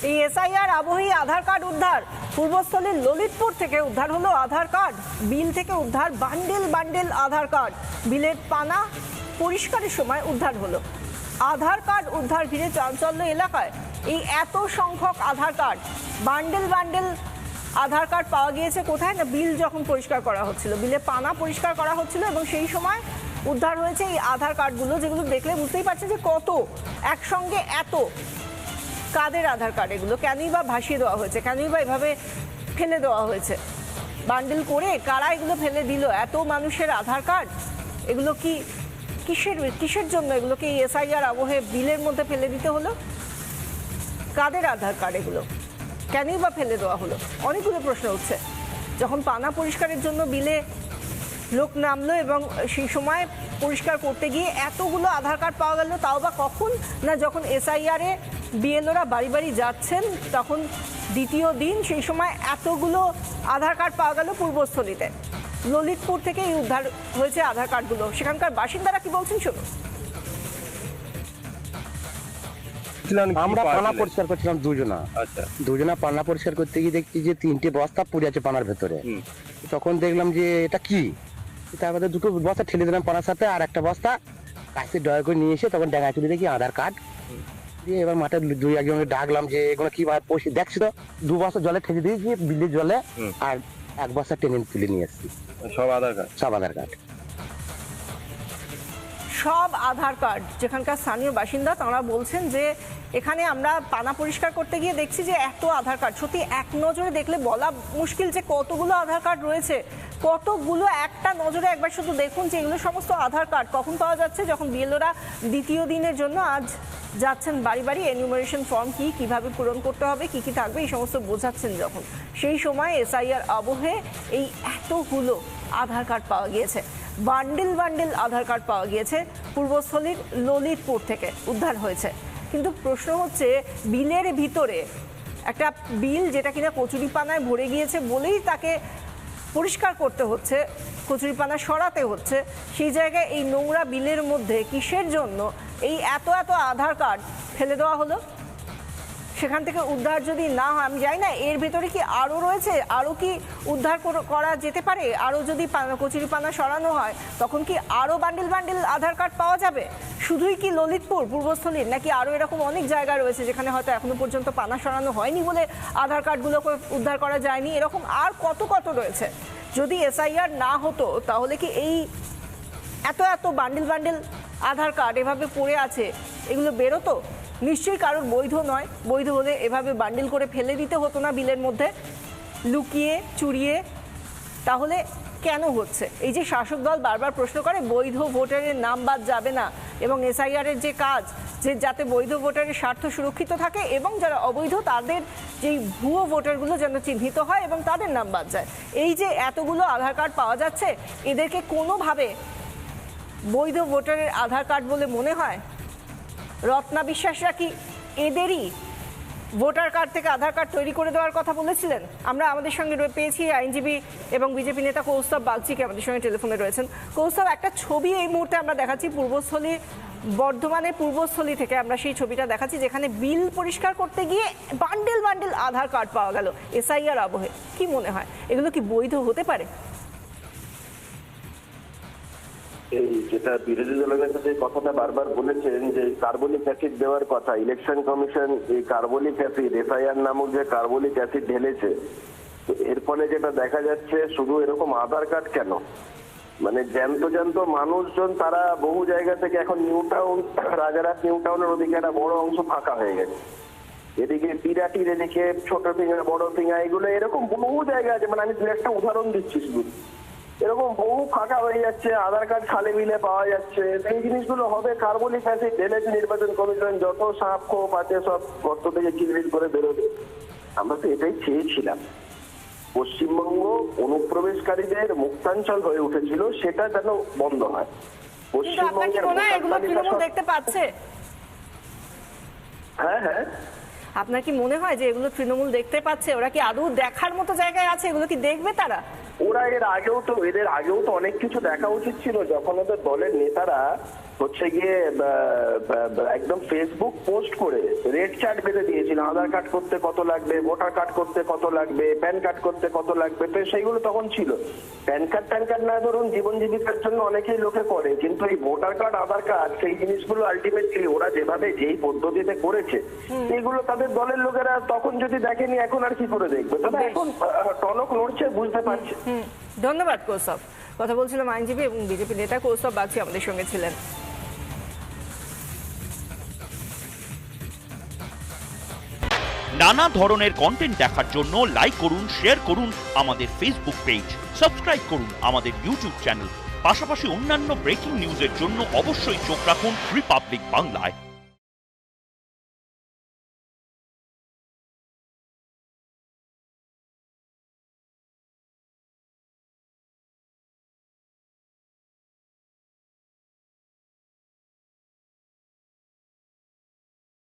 এই এসআইআর আবহে আধার কার্ড উদ্ধার। পূর্বস্থলীর ললিতপুর থেকে উদ্ধার হলো আধার কার্ড। বিল থেকে উদ্ধার বান্ডেল বান্ডেল আধার কার্ড। বিলের পানা পরিষ্কারের সময় উদ্ধার হলো। আধার কার্ড উদ্ধার ঘিরে চাঞ্চল্য এলাকায়। এই এত সংখ্যক আধার কার্ড, বান্ডেল বান্ডেল আধার কার্ড পাওয়া গিয়েছে কোথায়? না, বিল যখন পরিষ্কার করা হচ্ছিল, বিলে পানা পরিষ্কার করা হচ্ছিল এবং সেই সময় উদ্ধার হয়েছে এই আধার কার্ডগুলো, যেগুলো দেখলে বুঝতেই পারছেন যে কত একসঙ্গে এত। কাদের আধার কার্ড এগুলো? কেনই বা ভাসিয়ে দেওয়া হয়েছে? কেনই বা এভাবে ফেলে দেওয়া হয়েছে? বান্ডেল করে কারা এগুলো ফেলে দিল? এত মানুষের আধার কার্ড, এগুলো কি কিসের জন্য? এগুলোকে এই এসআইআর আবহে বিলের মধ্যে ফেলে দিতে হলো? কাদের আধার কার্ড এগুলো? কেনই বা ফেলে দেওয়া হলো? অনেকগুলো প্রশ্ন উঠছে। যখন পানা পরিষ্কারের জন্য বিলে লোক নামলো এবং সেই সময় পরিষ্কার করতে গিয়ে এতগুলো আধার কার্ড পাওয়া গেল, তাও বা কখন? না, যখন এসআইআরে বিএলওরা বাড়ি বাড়ি যাচ্ছেন তখন দ্বিতীয় দিন, সেই সময় এতগুলো আধার কার্ড পাওয়া গেল পূর্বস্থলীতে। ললিতপুর থেকে এই উদ্ধার হয়েছে আধার কার্ডগুলো। সেখানকার বাসিন্দারা কি বলছেন শুনুন। আমরা পানা পরিষ্কার করছিলাম দুজনা পানা পরিষ্কার করতে গিয়ে দেখছি যে 3টে বস্তা পড়ে আছে পানার ভেতরে। তখন দেখলাম যে এটা কি, তারপরে 2টো বস্তা ঠেলে দিলাম পানার সাথে, আর একটা বস্তা কাছে ডয় করে নিয়ে এসে তখন ডেঙা চুরি দেখি আধার কার্ড দিয়ে। এবার মাঠে 2-1জনকে ডাকলাম যে এগুলো কি ভাবে পয়সা দেখছি। তো 2 বস্তা জলে ঠেলে দিয়েছি বিলের জলে, আর 1 বস্তা টেনে তুলে নিয়ে এসেছি। সব আধার কার্ড সব আধার কার্ড। যেখানকার স্থানীয় বাসিন্দা তারা বলছেন যে এখানে আমরা পানা পরিষ্কার করতে গিয়ে দেখছি যে এত আধার কার্ড, সত্যি এক নজরে দেখলে বলা মুশকিল যে কতগুলো আধার কার্ড রয়েছে, কতগুলো। একটা নজরে একবার শুধু দেখুন যে এগুলো সমস্ত আধার কার্ড কখন পাওয়া যাচ্ছে? যখন বিএলওরা দ্বিতীয় দিনের জন্য আজ যাচ্ছেন বাড়ি বাড়ি, এনিউমারেশন ফর্ম কিভাবে পূরণ করতে হবে, কি কি থাকবে, এই সমস্ত বোঝাচ্ছেন যখন, সেই সময় এসআইআর আবহে এই এতগুলো আধার কার্ড পাওয়া গিয়েছে। বান্ডেল বান্ডেল আধার কার্ড পাওয়া গিয়েছে পূর্বস্থলীর ললিতপুর থেকে উদ্ধার হয়েছে। কিন্তু প্রশ্ন হচ্ছে, বিলের ভিতরে একটা বিল যেটা কিনা কচুরিপানায় ভরে গিয়েছে বলেই তাকে পরিষ্কার করতে হচ্ছে, কচুরিপানা সরাতে হচ্ছে, সেই জায়গায় এই নোংরা বিলের মধ্যে কিসের জন্য এই এত এত আধার কার্ড ফেলে দেওয়া হলো? সেখান থেকে উদ্ধার যদি না হয়, আমি জানি না এর ভেতরে কি আরও রয়েছে, আরও কি উদ্ধার করা যেতে পারে? আরও যদি কচুরিপানা সরানো হয় তখন কি আরও বান্ডেল বান্ডেল আধার কার্ড পাওয়া যাবে? শুধুই কি ললিতপুর পূর্বস্থলীর, নাকি আরও এরকম অনেক জায়গা রয়েছে যেখানে হয়তো এখনো পর্যন্ত পানা সরানো হয়নি বলে আধার কার্ডগুলোকে উদ্ধার করা যায়নি? এরকম আর কত কত রয়েছে। যদি এসআইআর না হতো তাহলে কি এই এত এত বান্ডেল বান্ডেল আধার কার্ড এভাবে পড়ে আছে, এগুলো বেরোতো? নিশ্চয়ই কারোর বৈধ নয়। বৈধ হলে এভাবে বান্ডেল করে ফেলে দিতে হতো না বিলের মধ্যে, লুকিয়ে চুরিয়ে। তাহলে কেন হচ্ছে? এই যে শাসক দল বারবার প্রশ্ন করে বৈধ ভোটারের নাম বাদ যাবে না, এবং এসআইআরের যে কাজ, যে যাতে বৈধ ভোটারের স্বার্থ সুরক্ষিত থাকে এবং যারা অবৈধ তাদের যেই ভুয়ো ভোটারগুলো যেন চিহ্নিত হয় এবং তাদের নাম বাদ যায়। এই যে এতগুলো আধার কার্ড পাওয়া যাচ্ছে, এদেরকে কোনোভাবে বৈধ ভোটারের আধার কার্ড বলে মনে হয়? রত্না বিশ্বাসরা কি এদেরই ভোটার কার্ড থেকে আধার কার্ড তৈরি করে দেওয়ার কথা বলেছিলেন? আমরা আমাদের সঙ্গে পেয়েছি আইনজীবী এবং বিজেপি নেতা কৌস্তব বাগচিকে আমাদের সঙ্গে টেলিফোনে রয়েছেন। কৌস্তব, একটা ছবি এই মুহূর্তে আমরা দেখাচ্ছি পূর্বস্থলী, বর্ধমানের পূর্বস্থলী থেকে আমরা সেই ছবিটা দেখাচ্ছি, যেখানে বিল পরিষ্কার করতে গিয়ে বান্ডেল বান্ডেল আধার কার্ড পাওয়া গেল এসআইআর আবহে। কি মনে হয়, এগুলো কি বৈধ হতে পারে? এই যেটা বিরোধী দলের নেতা যে কথাটা বারবার বলেছেন যে কার্বলিক অ্যাসিড দেওয়ার কথা, ইলেকশন কমিশন এই কার্বলিক অ্যাসিড, এসআইআর নামক যে কার্বলিক অ্যাসিড ঢেলেছে, তো এর ফলে যেটা দেখা যাচ্ছে, শুধু এরকম আধার কার্ড কেন, মানে জ্যান্ত জ্যান্ত মানুষজন তারা বহু জায়গা থেকে এখন নিউ টাউন, রাজারহাট নিউ টাউনের ওদিকে একটা বড় অংশ ফাঁকা হয়ে গেছে। এদিকে বিরাটির, এদিকে ছোট ফিঙ্গা, বড় ফিঙ্গা, এগুলো এরকম বহু জায়গা আছে। মানে আমি একটা উদাহরণ দিচ্ছি, শুধু এরকম বহু ফাঁকা হয়ে যাচ্ছে, আধার কার্ড খালে বিলে পাওয়া যাচ্ছে। এই জিনিসগুলো হবে কার্বলিক অ্যাসিড ঢেলেছে নির্বাচন কমিশন, যত সাপ খোপ আছে সব গর্ত থেকে চিরবির করে বেরোবে। আমরা তো এটাই চেয়েছিলাম, পশ্চিমবঙ্গ অনুপ্রবেশকারীদের মুক্তাঞ্চল হয়ে উঠেছিল, সেটা যেন বন্ধ হয়। পশ্চিমবঙ্গের দেখতে পাচ্ছে। হ্যাঁ হ্যাঁ, আপনার কি মনে হয় যে এগুলো তৃণমূল দেখতে পাচ্ছে? ওরা কি আদৌ দেখার মতো জায়গায় আছে? এগুলো কি দেখবে তারা? ওরা এদের আগেও তো অনেক কিছু দেখা উচিত ছিল, যখন ওদের দলের নেতারা হচ্ছে গিয়ে একদম ফেসবুক পোস্ট করে রেড চার্ট বেঁধে দিয়েছিল, আধার কার্ড করতে কত লাগবে, ভোটার কার্ড করতে কত লাগবে, প্যান কার্ড করতে কত লাগবে। তো সেইগুলো তখন ছিল। প্যান কার্ড না ধরুন জীবন জীবিকার জন্য অনেকেই লোকে করে, কিন্তু এই ভোটার কার্ড আধার কার্ড সেই জিনিসগুলো আলটিমেটলি ওরা যেভাবে যেই পদ্ধতিতে করেছে এইগুলো তাদের দলের লোকেরা তখন যদি দেখেনি এখন আর কি করে দেখবে। তবে এখন টনক নড়ছে, বুঝতে পারছে। ধন্যবাদ কৌস্তব। কথা বলছিলাম আইনজীবী এবং বিজেপি নেতা কৌস্তব বাগচি আমাদের সঙ্গে ছিলেন। নানা ধরনের কন্টেন্ট দেখার জন্য লাইক করুন, শেয়ার করুন আমাদের ফেসবুক পেজ, সাবস্ক্রাইব করুন আমাদের ইউটিউব চ্যানেল। পাশাপাশি অন্যান্য ব্রেকিং নিউজের জন্য অবশ্যই চোখ রাখুন রিপাবলিক বাংলায়।